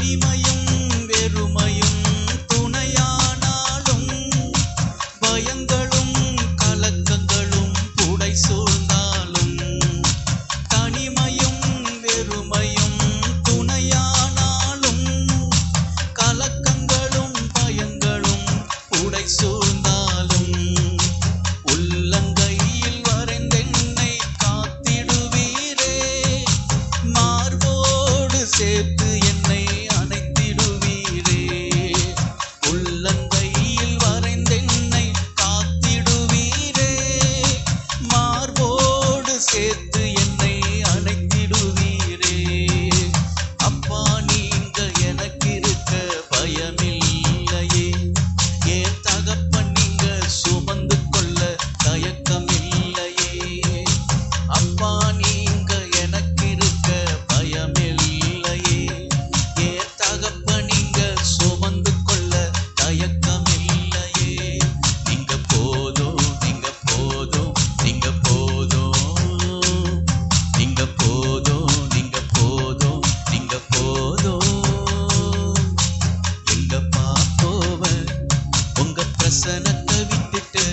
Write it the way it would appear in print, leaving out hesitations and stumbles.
தனிமையும் வெறுமையும் துணையானாலும் பயங்களும் கலக்கங்களும் புடை சூழ்ந்தாலும் தனிமையும் வெறுமையும் துணையானாலும் கலக்கங்களும் பயங்களும் புடை சூழ்ந்தாலும் உள்ளங்கையில் வரைந்தென்னை காத்திடுவீரே மார்போடு சேர்த்து என்னை அணைத்திடுவீரே உள்ளங்கையில் வரைந்தென்னை காத்திடுவீரே மார்போடு சேர்த்து என்னை அணைத்திடுவீரே அப்பா நீங்க எனக்கு இருக்க பயமில்லையே ஏன் தகப்பன் நீங்க சுமந்து கொள்ள தயக்கமில்லையே அப்பா நீங்க எனக்கு இருக்க பயமில்லையே ஏன் தகப்பன் நீங்க சுமந்து கொள்ள தயக்கமில்லையே நீங்க போதும் நீங்க போதும் நீங்க போதும் நீங்க போதும் நீங்க போதும் நீங்க போதும் எங்க பாப்போவ உங்க பிரசனத்தை விட்டுட்டு